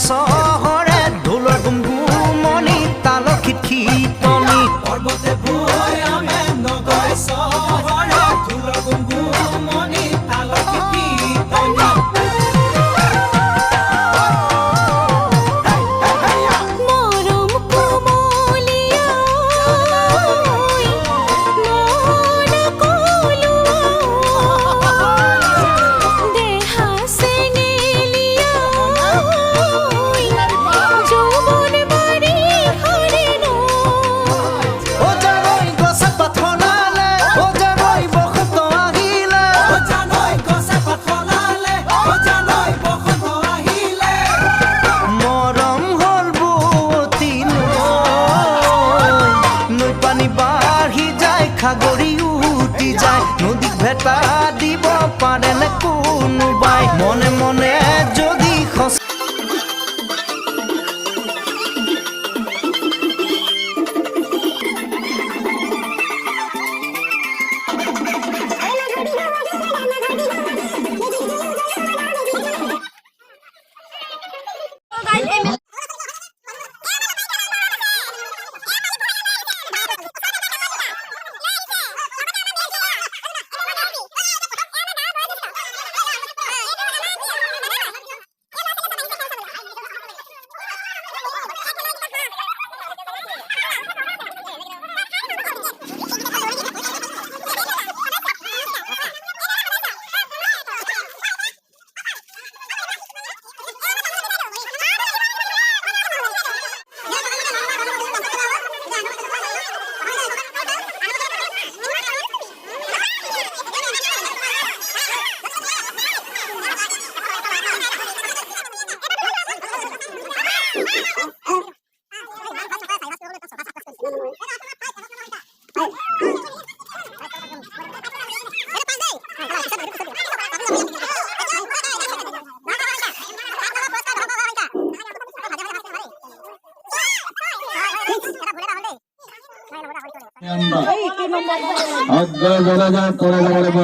চহৰে ঢোলৰ গুমগুমনি তালখিত খিতনি পৰ্বতে ভৈয়ামে নগৰে চহৰে ঢোলৰ গুমগুমনি তালখিত খিতনি সাগৰি উটি যায় নদীত ভেটা দিব পাৰে নে কোনোবাই মনে মনে যদি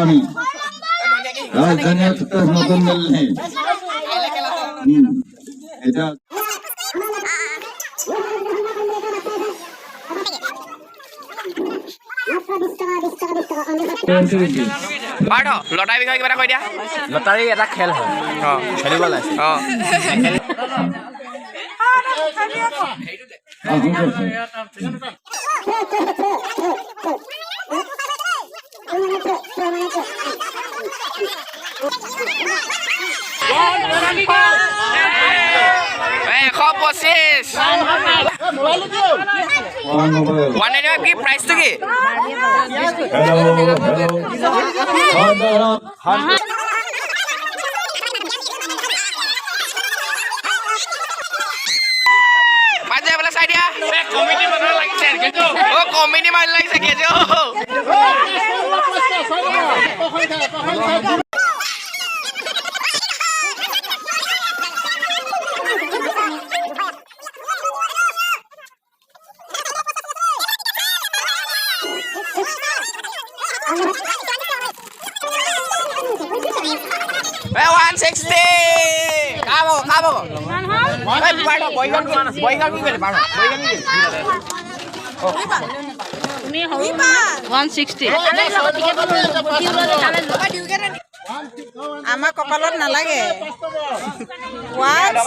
আমি ৰাজধানী এক্সপ্ৰেস নতুন দিল্লি এটা লটাৰী বিষয়ে কিবা এটা কৈ দিয়া লটাৰী এটা খেল হয় খেলিব লাগে প্ৰাইজটো কি চাই দিয়া কমিটি মানুহ লাগিছে কমিটি মানুহ লাগিছে আমাৰ কপালত নালাগে 1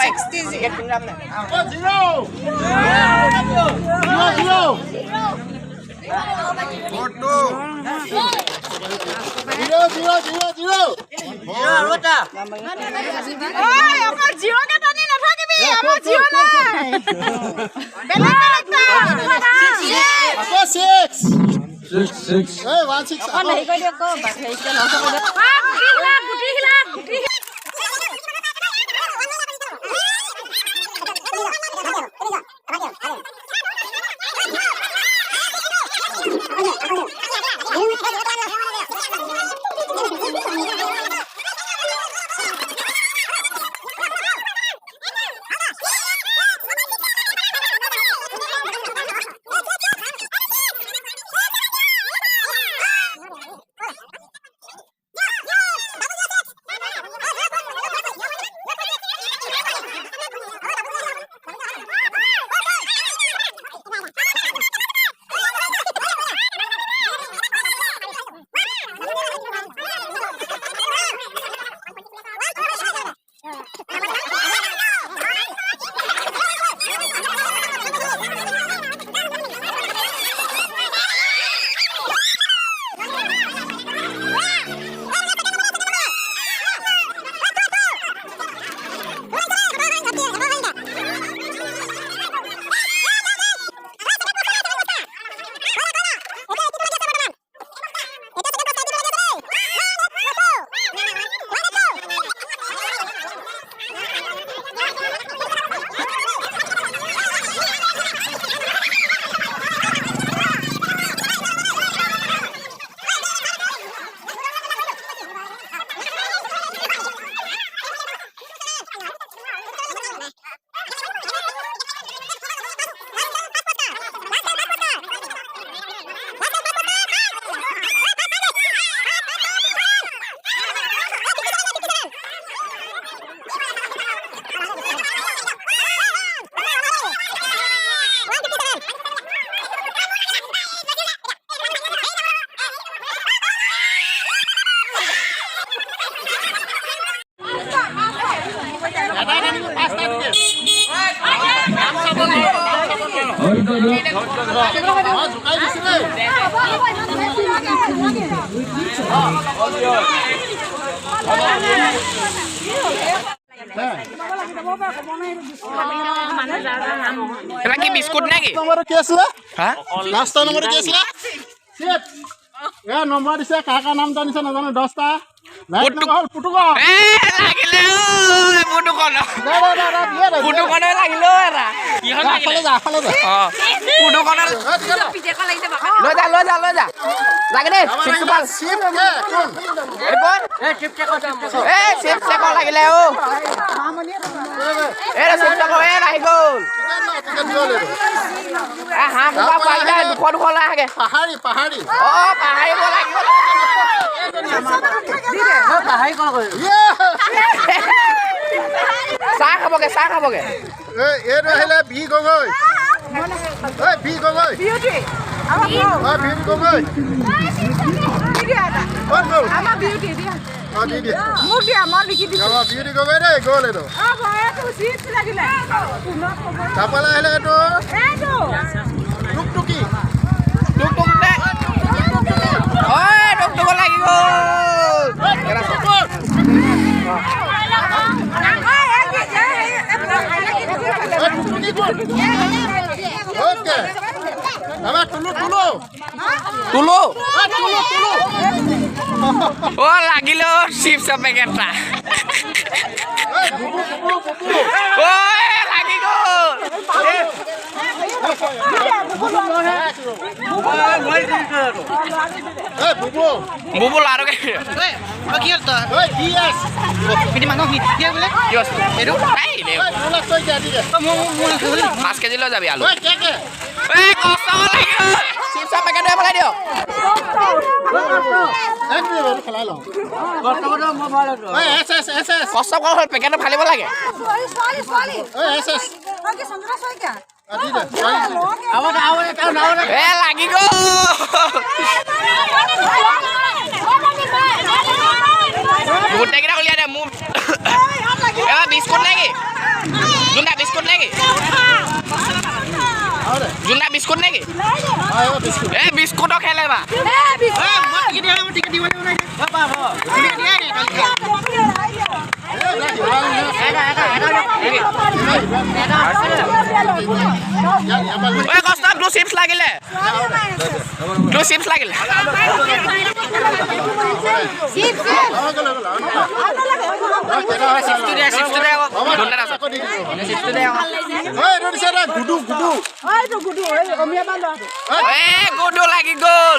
এটা কি বিস্কুট নেকি নম্বৰ কি আছিলে হা লাষ্টৰ নম্বৰ কি আছিলে নম্বৰ দিছে কাৰ নাম জানিছে নাজানো 10টা পুটুক এ লাগিলে পুটুকন পুটুকনে লাগিলে এৰা কিহত লাগিলে পুটুকনে লৈ যা লাগে দে চিপ চেকৰ লাগিলে অ চিপ চেকৰ আহি গ'ল হাঁহ কুকুৰা পোৱালিকেইটা দুশ লৈ আহেগে পাহাৰী পাহাৰিব লাগিব চাহ খাবগে এইটো আহিলে বি গগৈ বি গগৈ তাৰপৰা আহিলে এইটো টুকটুকি টুক দে টুক লাগি গ'ল ওকে আমাৰ টুলু ও লাগিল চিপছ পেকেটটা ও লাগি গ'ল বুবুল আৰু কি হ'ল 5 কেজি লৈ যাবি আলু কষ্ট লাগিব চিপছ পেকেট পেলাই দিয়ক কষ্ট কৰা হ'ল পেকেটটো ফালিব লাগে লাগি গ'ল গোটেইকেইটা উলিয়াই দে মোৰ বিস্কুট নেকি জোনদা বিস্কুট নেকি বিস্কুটৰ খেলে বা কষ্ট ব্লু চিপছ লাগিলে গুডু লাগি গ'ল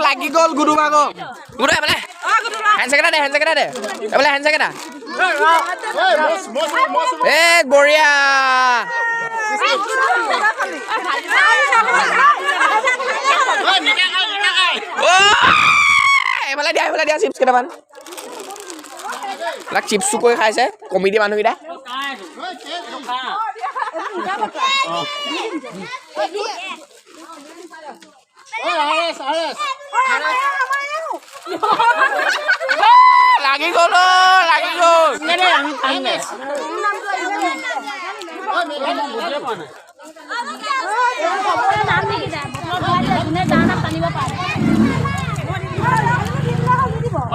লাগি গ'ল গুডু ভাগ গুডু এফালে হেণ্ডছেকেটা দে এফালে হেণ্ডছেকেটা বঢ়িয়া এফালে দিয়া চিপছ কেইটামান চিপছ চুকৈ খাইছে কমিটি মানুহকেইটা লাগি গ'ল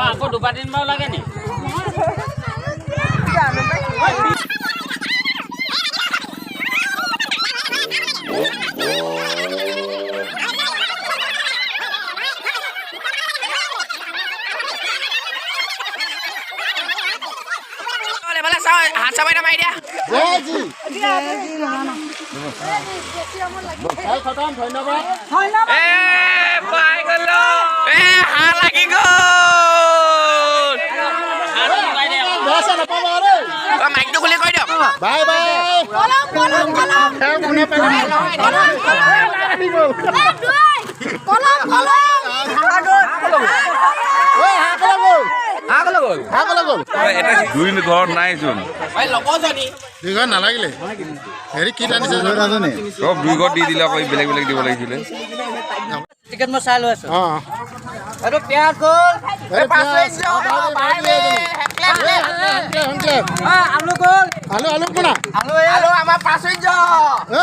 আকৌ দুবাৰ তিনিবাৰ লাগে নি হাত চাবাই মাৰি দিয়া ধন্যবাদ পাই গ'ল হাঁহ লাগি গ'ল মাইকটো খুলি কৈ দিয়ক বাই ঘৰত নাইচোন নালাগিলে হেৰি কি জানিছে চব 2 ঘৰত দি দিলে আকৌ বেলেগ দিব লাগিছিলে টিকেট মই চাই লৈ আছো অঁ এইটো পিয়াজ গ'ল পিয়াজ আলু গ'ল আলু কোনা আলু আমাৰ প্ৰাচুৰ্য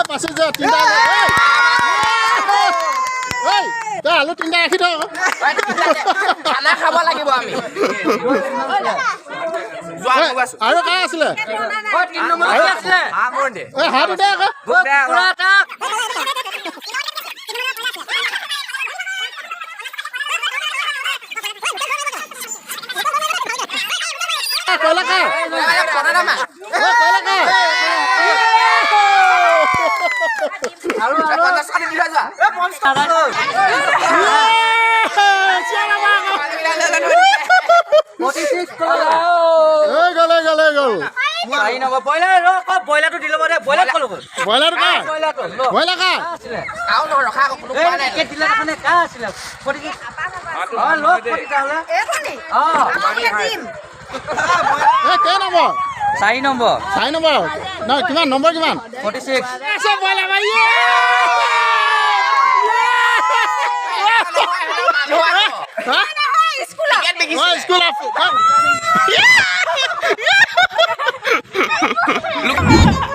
পাছত যা তিনটা তই আলু তিনটা ৰাখি থ খানা খাব লাগিব আমি আৰু কা আছিলে হাত উঠে আকৌ কয়লা কা গ'ল ব্ৰইলাৰটো দি ল'ব দে ব্ৰইলাৰ ক'লো ব্ৰইলাৰ কা ব্ৰইলাৰ কা কা আছিলে কেই নম্বৰ 4 নম্বৰ 4 নম্বৰ নহয় কিমান নম্বৰ কিমান 46 ব্ৰইলাৰ ভাই স্কুল Look.